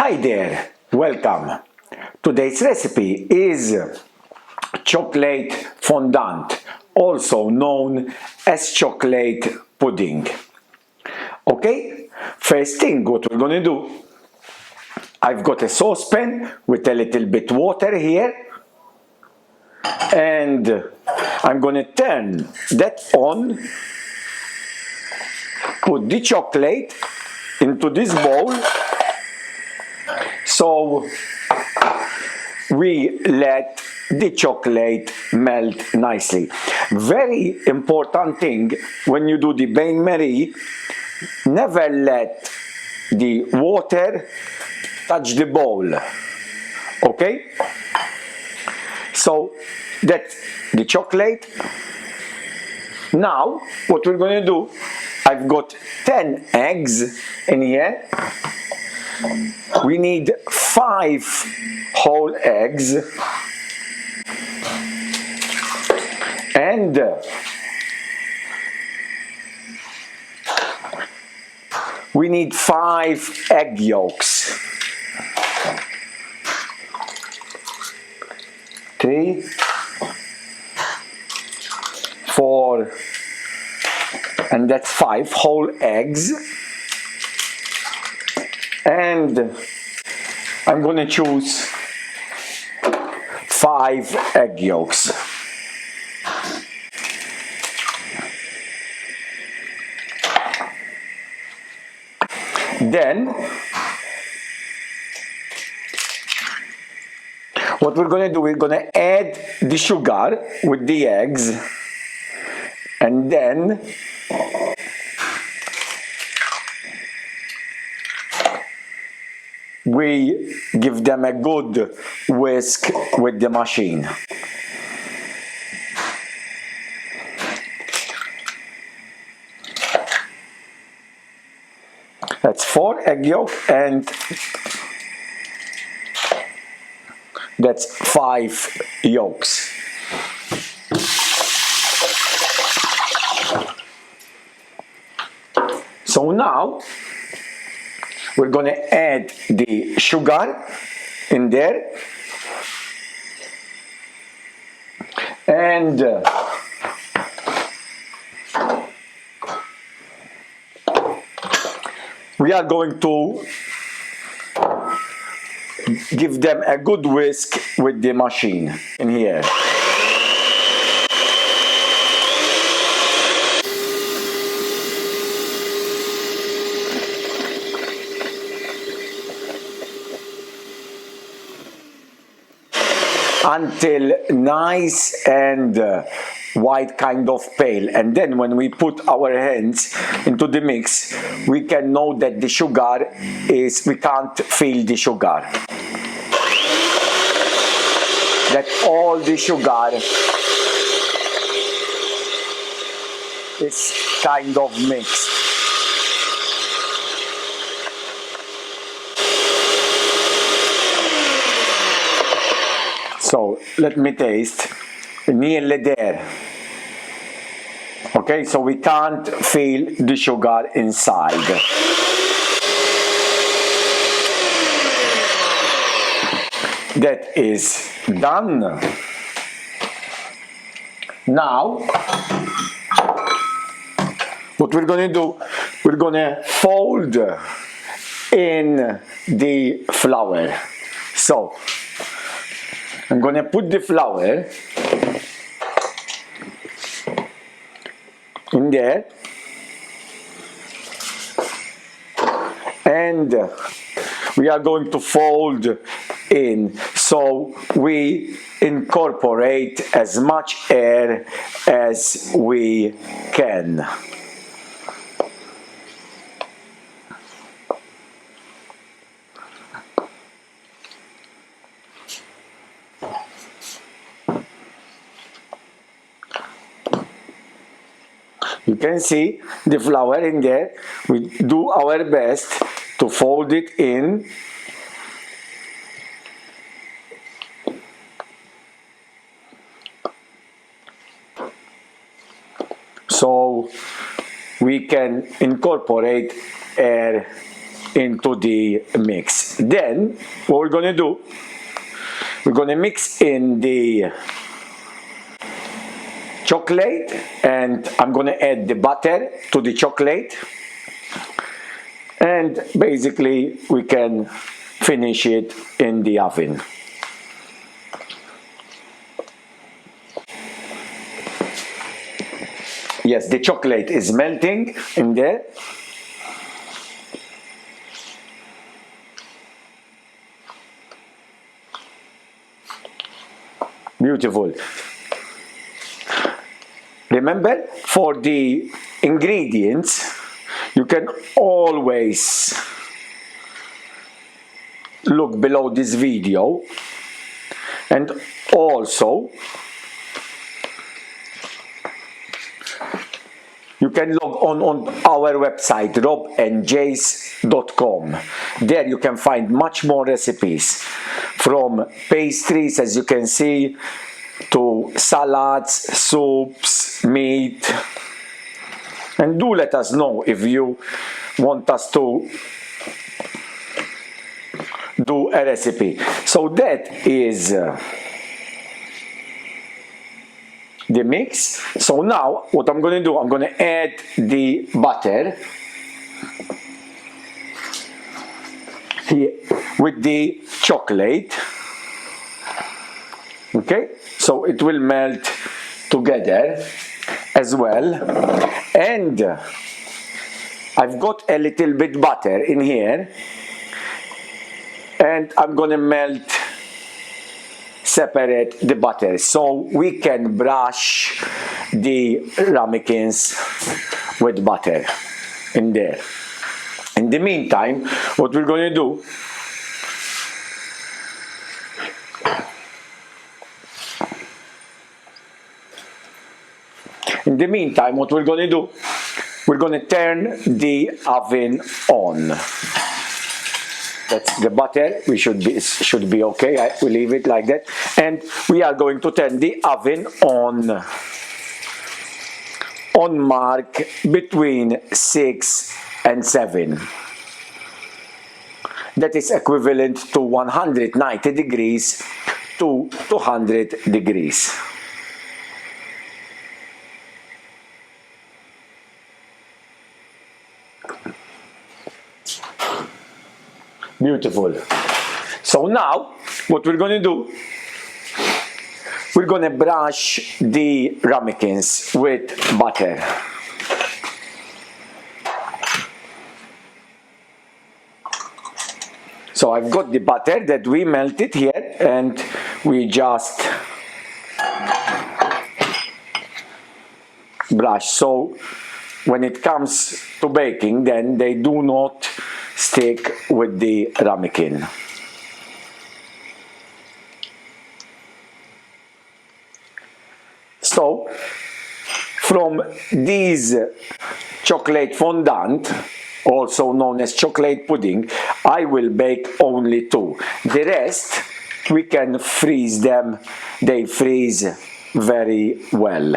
Hi there, welcome. Today's recipe is chocolate fondant, also known as chocolate pudding. Okay, first thing what we're gonna do, I've got a saucepan with a little bit water here, and I'm gonna turn that on, put the chocolate into this bowl, so we let the chocolate melt nicely. Very important thing when you do the bain-marie, never let the water touch the bowl. Okay, so that's the chocolate. Now what we're going to do, I've got 10 eggs in here. We need 5 whole eggs, and we need 5 egg yolks. 3, 4, and that's 5 whole eggs. And I'm going to choose 5 egg yolks. Then what we're going to do, we're going to add the sugar with the eggs, and then we give them a good whisk with the machine. That's 4 egg yolks, and that's 5 yolks. So now we're going to add the sugar in there, and we are going to give them a good whisk with the machine in here. Until nice and white, kind of pale, and then when we put our hands into the mix, we can know that the sugar is, we can't feel the sugar, that all the sugar is kind of mixed. So let me taste. Nearly there. Okay, so we can't feel the sugar inside. That is done. Now what we're going to do, we're going to fold in the flour. So I'm going to put the flour in there, and we are going to fold in, so we incorporate as much air as we can. You can see the flour in there. We do our best to fold it in. So we can incorporate air into the mix. Then what we're going to do, we're going to mix in the chocolate, and I'm going to add the butter to the chocolate, and basically we can finish it in the oven. Yes, the chocolate is melting in there. Beautiful. Remember, for the ingredients, you can always look below this video, and also you can log on our website robandjace.com. There you can find much more recipes, from pastries, as you can see, to salads, soups, meat. And do let us know if you want us to do a recipe. So that is the mix. So now what I'm going to do, I'm going to add the butter here with the chocolate. Okay, so it will melt together as well. And I've got a little bit butter in here, and I'm going to separate the butter so we can brush the ramekins with butter in there. In the meantime, what we're going to do, we're going to turn the oven on. That's the butter. We should be okay. We leave it like that, and we are going to turn the oven on mark between 6 and 7. That is equivalent to 190 degrees to 200 degrees. Beautiful. So now what we're going to do, we're going to brush the ramekins with butter. So I've got the butter that we melted here, and we just brush. So when it comes to baking, then they do not stick with the ramekin. So from these chocolate fondant, also known as chocolate pudding, I will bake only 2. The rest we can freeze them. They freeze very well.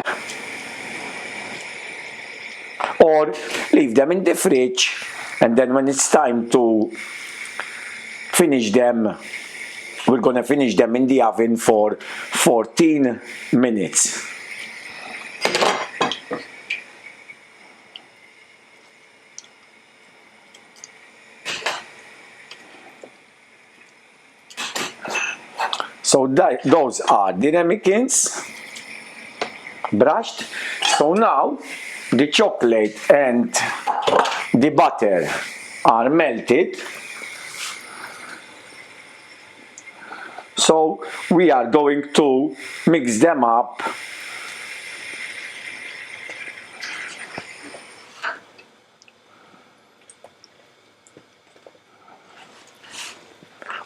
Or leave them in the fridge, and then when it's time to finish them, we're going to finish them in the oven for 14 minutes. So those are the ramekins brushed. So now the chocolate and the butter are melted. So we are going to mix them up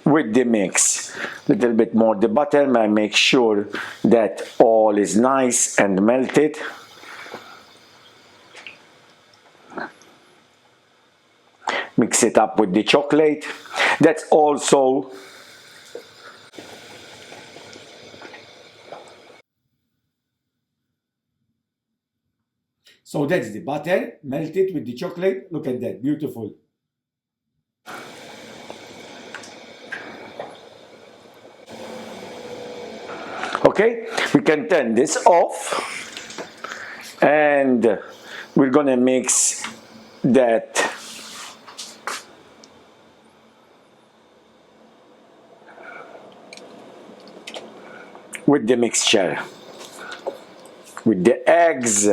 with the mix. A little bit more the butter, I make sure that all is nice and melted. Mix it up with the chocolate. That's also so that's the butter melted with the chocolate. Look at that, beautiful. Okay, we can turn this off, and we're gonna mix that with the mixture, with the eggs.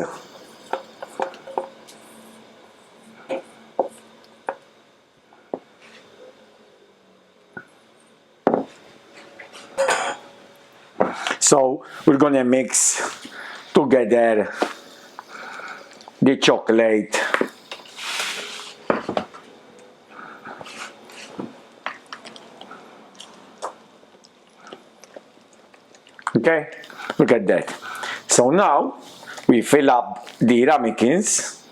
So we're gonna mix together the chocolate okay, look at that. So now we fill up the ramekins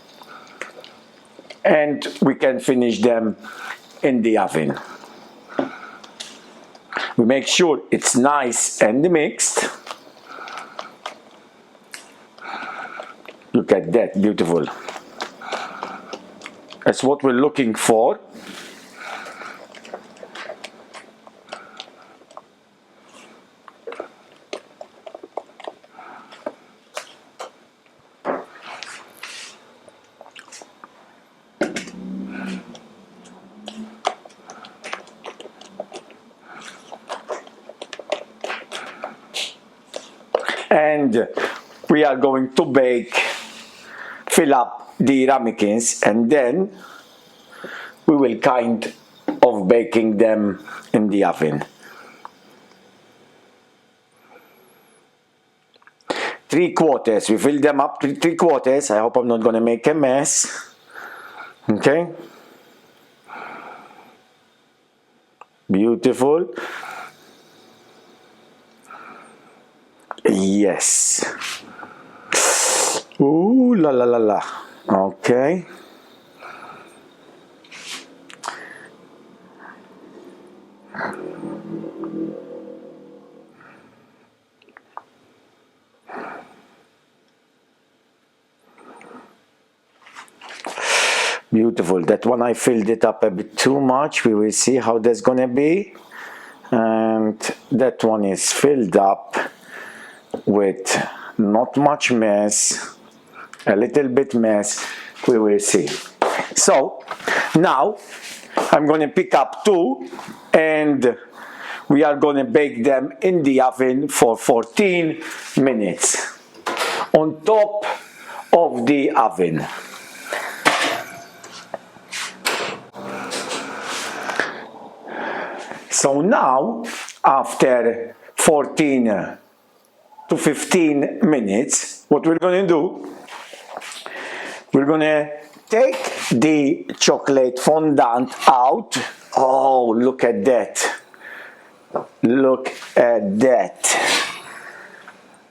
and we can finish them in the oven. We make sure it's nice and mixed. Look at that, beautiful. That's what we're looking for. And we are going to fill up the ramekins, and then we will kind of baking them in the oven. 3/4, we fill them up to 3/4. I hope I'm not gonna make a mess. Okay, beautiful. Yes. Ooh la la la la. Okay. Beautiful. That one I filled it up a bit too much. We will see how that's gonna be. And that one is filled up with not much mess, a little bit mess. We will see. So now I'm gonna pick up two, and we are gonna bake them in the oven for 14 minutes on top of the oven. So now, after 14 to 15 minutes, what we're gonna do, we're gonna take the chocolate fondant out. Oh, look at that. Look at that.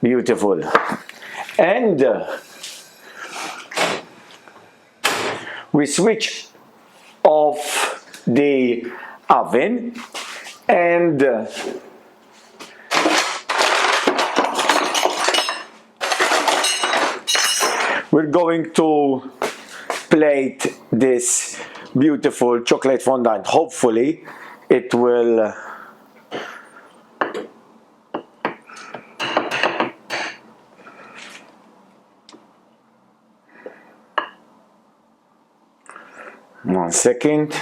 Beautiful. And we switch off the oven, and we're going to plate this beautiful chocolate fondant. Hopefully it will one second.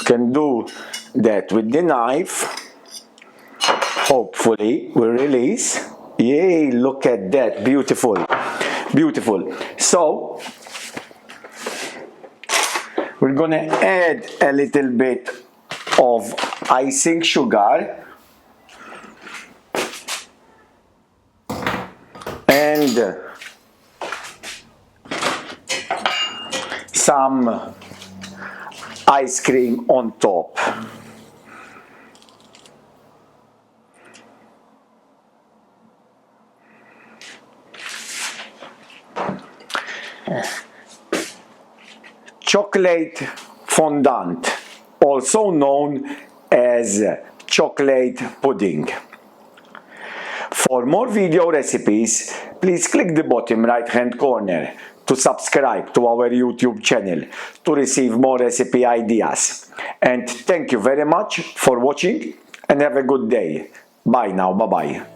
Can do that with the knife. Hopefully will release. Yay, look at that. Beautiful, beautiful. So we're gonna add a little bit of icing sugar and some ice cream on top. Chocolate fondant, also known as chocolate pudding. For more video recipes, please click the bottom right hand corner to subscribe to our YouTube channel to receive more recipe ideas. And thank you very much for watching and have a good day. Bye now, bye bye.